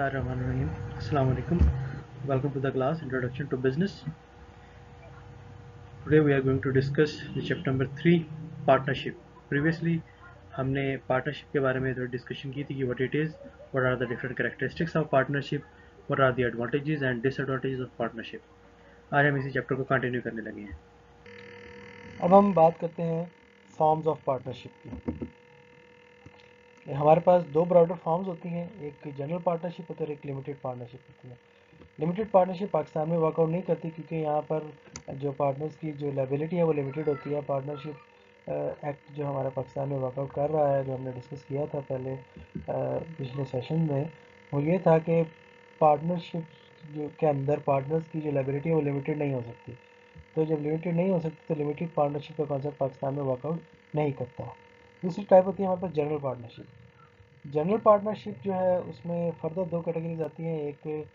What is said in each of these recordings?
Bismillahirrahmanirrahim. Assalamu alaikum. Welcome to the class Introduction to Business. Today we are going to discuss the chapter number 3 partnership. Previously हमने partnership के बारे में थोड़ी discussion की थी कि what it is, what are the different characteristics of partnership, what are the advantages and disadvantages of partnership. आज हम इसी चैप्टर को कंटिन्यू करने लगे हैं. अब हम बात करते हैं फॉर्म्स ऑफ पार्टनरशिप की. हमारे पास दो ब्रॉडर फॉर्म्स होती हैं, एक जनरल पार्टनरशिप होती है और एक लिमिटेड पार्टनरशिप होती है. लिमिटेड पार्टनरशिप पाकिस्तान में वर्कआउट नहीं करती क्योंकि यहाँ पर जो पार्टनर्स की जो लायबिलिटी है वो लिमिटेड होती है. पार्टनरशिप एक्ट जो हमारा पाकिस्तान में वर्कआउट कर रहा है, जो हमने डिस्कस किया था पहले पिछले सेशन में, वो ये था कि पार्टनरशिप जो के अंदर पार्टनर्स की जो लायबिलिटी है वो लिमिटेड नहीं हो सकती. तो जब लिमिटेड नहीं हो सकती तो लिमिटेड पार्टनरशिप का कॉन्सेप्ट पाकिस्तान में वर्कआउट नहीं करता. दूसरी टाइप होती है हमारे पास जनरल पार्टनरशिप. जनरल पार्टनरशिप जो है उसमें फर्दर दो कैटेगरीज आती हैं, एक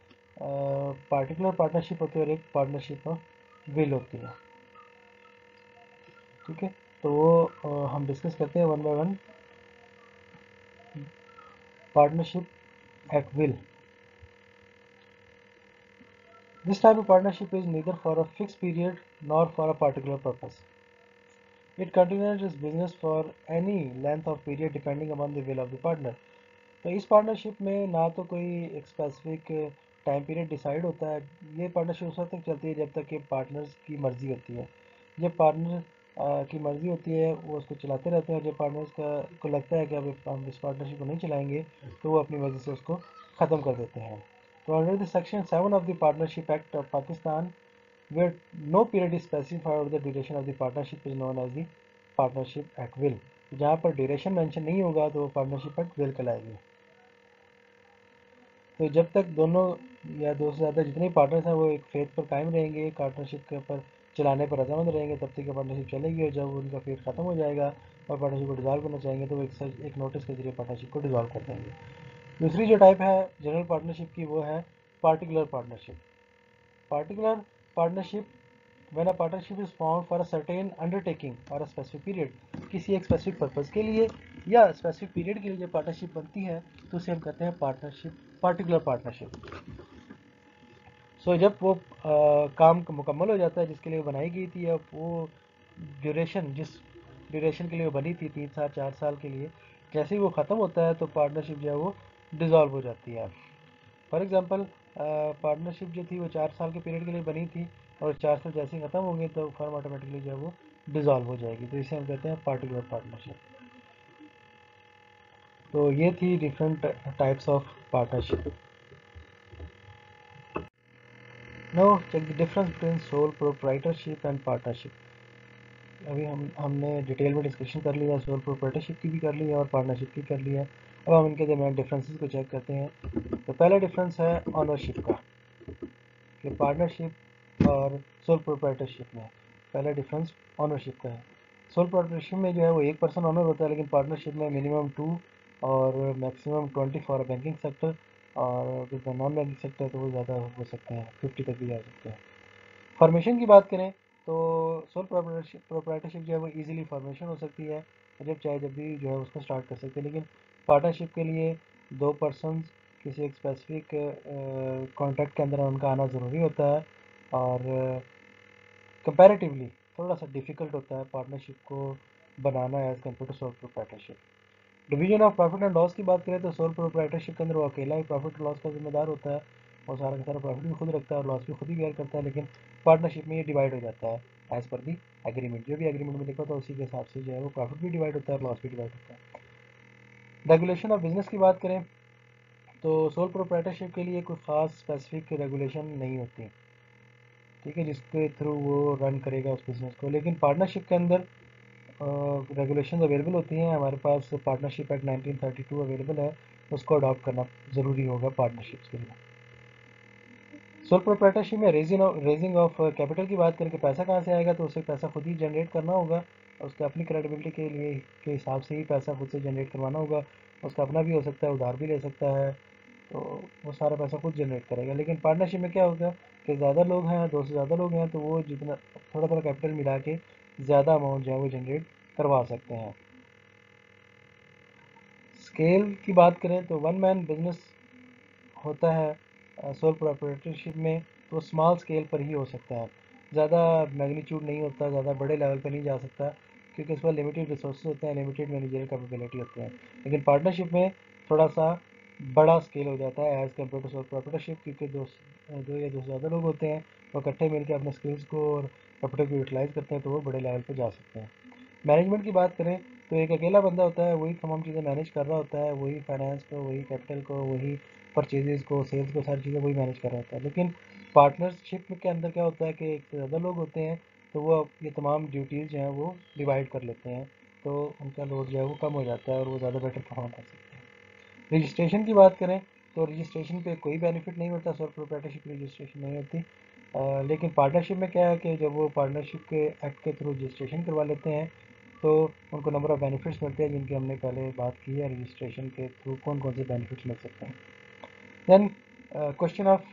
पार्टिकुलर पार्टनरशिप होती है और एक पार्टनरशिप ऑफ विल होती है. ठीक है, तो वो हम डिस्कस करते हैं one by one. Partnership at will. This type of partnership is neither for a fixed period nor for a particular purpose. It continues its business for any length of period depending upon the will of the partner. तो इस partnership में ना तो कोई एक specific time period decide होता है. ये पार्टनरशिप उस वक्त तक चलती है जब तक कि पार्टनर्स की मर्ज़ी होती है. जब पार्टनर की मर्ज़ी होती है वो उसको चलाते रहते हैं, और जब पार्टनर्स को लगता है कि अब हम इस पार्टनरशिप को नहीं चलाएंगे तो वो अपनी मर्ज़ी से उसको ख़त्म कर देते हैं. तो under the section 7 of the partnership act of Pakistan, where no period is specified or the duration of the partnership is known as the partnership at will. जहाँ पर ड्यूरेशन मेंशन नहीं होगा तो वो पार्टनरशिप एट विल कहलाएगी. तो जब तक दोनों या दो से ज़्यादा जितने पार्टनर्स हैं वो एक फेथ पर कायम रहेंगे, पार्टनरशिप के ऊपर चलाने पर रजामंद रहेंगे, तब तक पार्टनरशिप चलेगी. और जब उनका फेथ ख़त्म हो जाएगा और पार्टनरशिप को डिज़ोल्व करना चाहेंगे तो वो एक नोटिस के जरिए पार्टनरशिप को डिज़ोल्व कर देंगे. दूसरी जो टाइप है जनरल पार्टनरशिप की वो है particular partnership. Particular partnership, when a partnership is formed for a certain undertaking or a specific period, किसी एक स्पेसिफिक पर्पज़ के लिए या स्पेसिफिक पीरियड के लिए जब पार्टनरशिप बनती है तो उसे हम कहते हैं पार्टनरशिप, पार्टिकुलर पार्टनरशिप. सो जब वो काम मुकम्मल हो जाता है जिसके लिए बनाई गई थी, अब वो ड्यूरेशन जिस ड्यूरेशन के लिए वो बनी थी 3 साल 4 साल के लिए, जैसे ही वो ख़त्म होता है तो पार्टनरशिप जो है वो डिज़ोल्व हो जाती है. फॉर एग्जांपल पार्टनरशिप जो थी वो 4 साल के पीरियड के लिए बनी थी और 4 साल जैसे ही ख़त्म होंगे तो फर्म ऑटोमेटिकली जो है वो डिज़ोल्व हो जाएगी. तो इसे हम कहते हैं पार्टिकुलर पार्टनरशिप. तो ये थी different types of partnership. Now check the difference between sole proprietorship and partnership. अभी हमने डिटेल में डिस्कशन कर लिया, सोल प्रोप्राइटरशिप की भी कर ली है और पार्टनरशिप की कर लिया है. अब हम इनके दरमियान डिफरेंसेस को चेक करते हैं. तो पहला डिफरेंस है ऑनरशिप का, कि पार्टनरशिप और सोल प्रोप्राइटरशिप में पहला डिफरेंस ऑनरशिप का है. सोल प्रोप्राइटरशिप में जो है वो एक पर्सन ऑनर होता है, लेकिन पार्टनरशिप में मिनिमम 2 और मैक्सिमम 20 फॉर बैंकिंग सेक्टर, और विद नॉन बैंकिंग सेक्टर तो वो ज़्यादा हो सकते हैं, 50 तक भी जा सकते हैं. फॉर्मेशन की बात करें तो सोल प्रोप्राइटरशिप जो है वो ईजिली फॉर्मेशन हो सकती है, जब चाहे जब भी जो है उसको स्टार्ट कर सकते हैं. लेकिन पार्टनरशिप के लिए दो पर्सनस किसी एक स्पेसिफिक कॉन्ट्रैक्ट के अंदर उनका आना ज़रूरी होता है, और कंपैरेटिवली थोड़ा सा डिफ़िकल्ट होता है पार्टनरशिप को बनाना as compare to sole proprietorship. Division of profit and loss की बात करें तो सोल प्रोप्राइटरशिप के अंदर वो अकेला ही प्रॉफिट और लॉस का जिम्मेदार होता है, और सारा का सारा प्रॉफिट भी खुद रखता है और लॉस भी खुद ही बेयर करता है. लेकिन पार्टनरशिप में ये डिवाइड हो जाता है एज़ पर दी एग्रीमेंट. जो भी एग्रीमेंट में लिखा होता है उसी के हिसाब से जो है वो प्रॉफिट भी डिवाइड होता है और लॉस भी डिवाइड होता है. रेगुलेशन ऑफ बिजनेस की बात करें तो सोल प्रोप्राइटरशिप के लिए कोई ख़ास स्पेसिफिक रेगुलेशन नहीं होती, ठीक है, जिसके थ्रू वो रन करेगा उस बिज़नेस को. लेकिन पार्टनरशिप के अंदर रेगुलेशन अवेलेबल होती हैं. हमारे पास पार्टनरशिप एक्ट 1932 अवेलेबल है, उसको अडॉप्ट करना ज़रूरी होगा पार्टनरशिप्स के लिए. सोल प्रोप्राइटरशिप में रेजिंग ऑफ कैपिटल की बात करके पैसा कहाँ से आएगा, तो उसे पैसा खुद ही जनरेट करना होगा, उसके अपनी क्रेडिबिलिटी के लिए के हिसाब से ही पैसा खुद से जनरेट करवाना होगा. उसका अपना भी हो सकता है, उधार भी ले सकता है, तो वो सारा पैसा खुद जनरेट करेगा. लेकिन पार्टनरशिप में क्या होगा कि ज़्यादा लोग हैं, दो से ज़्यादा लोग हैं, तो वो जितना थोड़ा थोड़ा कैपिटल मिला के ज़्यादा अमाउंट जो है वो जनरेट करवा सकते हैं. स्केल की बात करें तो वन मैन बिजनेस होता है सोल प्रोप्राइटरशिप में, तो स्मॉल स्केल पर ही हो सकता है, ज़्यादा मैग्नीट्यूड नहीं होता, ज़्यादा बड़े लेवल पर नहीं जा सकता, क्योंकि इस पर लिमिटेड रिसोर्स होते हैं, लिमिटेड मैनेजरियल कैपेबिलिटी होती है। लेकिन पार्टनरशिप में थोड़ा सा बड़ा स्केल हो जाता है as compare to sole proprietorship, क्योंकि दो या दो से ज़्यादा लोग होते हैं, वो इकट्ठे मिलकर अपने स्किल्स को और कैपिटल को यूटिलाइज करते हैं, तो वो बड़े लेवल पर जा सकते हैं। मैनेजमेंट की बात करें तो एक अकेला बंदा होता है, वही तमाम चीज़ें मैनेज कर रहा होता है, वही फाइनेंस को, वही कैपिटल को, वही परचेजेस को, सेल्स को, सारी चीज़ें वही मैनेज कर रहा होता है। लेकिन पार्टनरशिप के अंदर क्या होता है कि एक से ज़्यादा लोग होते हैं, तो वो ये तमाम ड्यूटीज़ जो हैं वो डिवाइड कर लेते हैं, तो उनका लोड जो है वो कम हो जाता है और वो ज़्यादा बेटर परफॉर्म कर सकते हैं। रजिस्ट्रेशन की बात करें तो रजिस्ट्रेशन पे कोई बेनिफिट नहीं होता, सोल प्रोप्राइटरशिप रजिस्ट्रेशन नहीं होती। लेकिन पार्टनरशिप में क्या है कि जब वो पार्टनरशिप के एक्ट के थ्रू रजिस्ट्रेशन करवा लेते हैं, तो उनको नंबर ऑफ़ बेनिफिट्स मिलते हैं, जिनकी हमने पहले बात की है, रजिस्ट्रेशन के थ्रू कौन कौन से बेनिफिट्स मिल सकते हैं। Then question of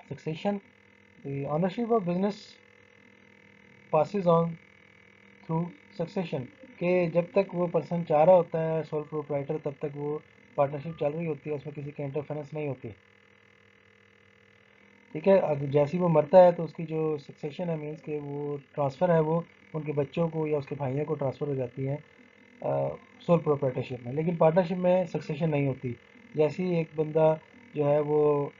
succession, the ownership of business passes on through succession, कि जब तक वो पर्सन चाह रहा होता है सोल प्रोप्राइटर, तब तक वो पार्टनरशिप चल रही होती है, उसमें किसी की इंटरफेरेंस नहीं होती। ठीक है, अगर जैसे ही वो मरता है तो उसकी जो सक्सेशन है, मीन्स के वो ट्रांसफ़र है, वो उनके बच्चों को या उसके भाइयों को ट्रांसफ़र हो जाती है सोल प्रोप्राइटरशिप में। लेकिन पार्टनरशिप में सक्सेशन नहीं होती। जैसे ही एक बंदा जो है वो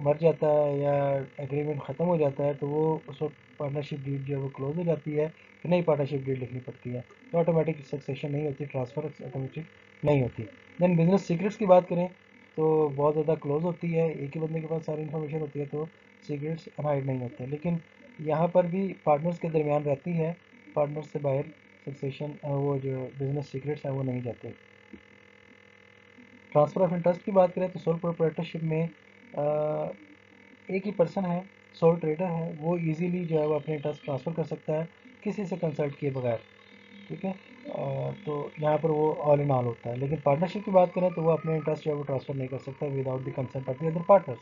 मर जाता है या एग्रीमेंट ख़त्म हो जाता है, तो वो उस वक्त पार्टनरशिप डीड जो है वो क्लोज हो जाती है, फिर नई पार्टनरशिप डीड लिखनी पड़ती है, तो ऑटोमेटिक सक्सेशन नहीं होती, ट्रांसफ़र ऑटोमेटिक नहीं होती। देन बिजनेस सीक्रेट्स की बात करें तो बहुत ज़्यादा क्लोज होती है, एक ही बंदे के पास सारी इन्फॉर्मेशन होती है, तो सीक्रेट्स हाइड नहीं होते। लेकिन यहाँ पर भी पार्टनर्स के दरमियान रहती है, पार्टनर्स से बाहर सक्सेशन वो जो बिजनेस सीक्रेट्स हैं वो नहीं जाते। ट्रांसफ़र ऑफ इंटरेस्ट की बात करें तो सोल प्रोप्राइटरशिप में एक ही पर्सन है, सोल ट्रेडर है, वो इजीली जो है वो अपने इंटरेस्ट ट्रांसफ़र कर सकता है किसी से कंसल्ट किए बगैर। ठीक है, तो यहाँ पर वो ऑल इन ऑल होता है। लेकिन पार्टनरशिप की बात करें तो वो अपने इंटरेस्ट जो है वो ट्रांसफ़र नहीं कर सकता without the consent of the other partners.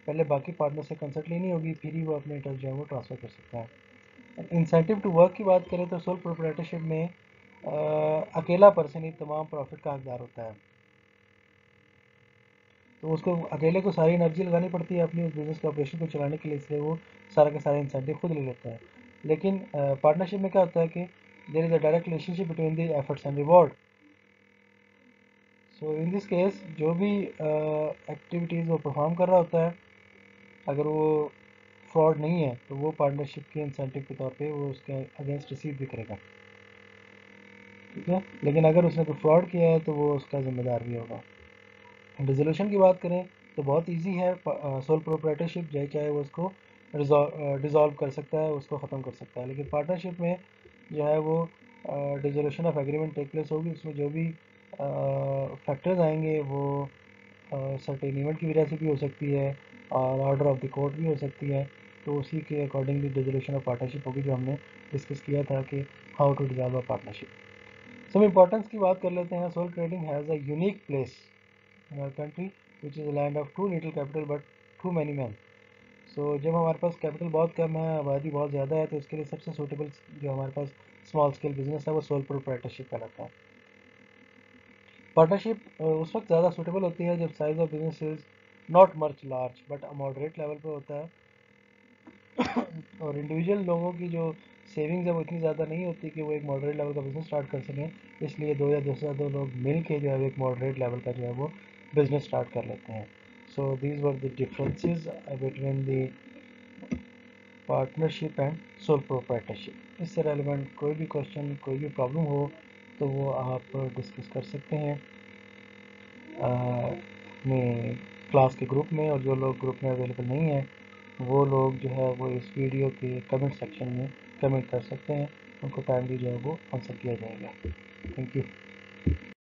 पहले बाकी पार्टनर से कंसल्ट लेनी होगी, फिर ही वो अपने इंटरेस्ट जो है वो ट्रांसफ़र कर सकता है। इंसेंटिव टू वर्क की बात करें तो सोल प्रोप्राइटरशिप में अकेला पर्सन ही तमाम प्रॉफिट का हकदार होता है, तो उसको अकेले को सारी एनर्जी लगानी पड़ती है अपनी उस बिज़नेस के ऑपरेशन को चलाने के लिए, इसलिए वो सारा का सारा इंसेंटिव खुद ले लेता है। लेकिन पार्टनरशिप में क्या होता है कि there is a direct relationship between the efforts and reward. So in this case जो भी एक्टिविटीज़ वो परफॉर्म कर रहा होता है, अगर वो फ्रॉड नहीं है, तो वो पार्टनरशिप के इंसेंटिव के तौर पे वो उसके अगेंस्ट रिसीव भी करेगा। ठीक है, लेकिन अगर उसने कोई फ्रॉड किया है तो वो उसका ज़िम्मेदार भी होगा। डिसोल्यूशन की बात करें तो बहुत इजी है, सोल प्रोप्राइटरशिप चाहे वो उसको डिज़ोल्व कर सकता है, उसको ख़त्म कर सकता है। लेकिन पार्टनरशिप में जो है वो dissolution of agreement take place होगी, उसमें जो भी फैक्टर्स आएंगे वो सर्टेन इवेंट की वजह से भी हो सकती है और ऑर्डर ऑफ द कोर्ट भी हो सकती है, तो उसी के अकॉर्डिंगली डिसोल्यूशन ऑफ पार्टनरशिप होगी, जो हमने डिस्कस किया था कि how to dissolve a partnership. सब इंपॉर्टेंस की बात कर लेते हैं। Sole trading has a unique place in our country which is a land of too little capital but too many men। सो जब हमारे पास कैपिटल बहुत कम है, आबादी बहुत ज़्यादा है, तो उसके लिए सबसे सूटेबल जो हमारे पास स्मॉल स्केल बिजनेस है वो सोल प्रोप्राइटरशिप कहलाता है। पार्टनरशिप उस वक्त ज़्यादा सूटेबल होती है जब size of business is not much large but moderate level पे होता है, और इंडिविजुअल लोगों की जो सेविंग्स है वो इतनी ज़्यादा नहीं होती कि वो एक मॉडरेट लेवल का बिज़नेस स्टार्ट कर सकें, इसलिए दो या दो से ज़्यादा लोग मिल के जो है एक मॉडरेट लेवल का जो है वो बिज़नेस स्टार्ट कर लेते हैं। So these were the differences between the partnership and sole proprietorship. इससे रेलिवेंट कोई भी क्वेश्चन, कोई भी प्रॉब्लम हो तो वो आप डिस्कस कर सकते हैं अपने क्लास के ग्रुप में, और जो लोग ग्रुप में अवेलेबल नहीं हैं वो लोग जो है वो इस वीडियो के कमेंट सेक्शन में कमेंट कर सकते हैं, उनको टाइमली जो है वो आंसर किया जाएगा। Thank you.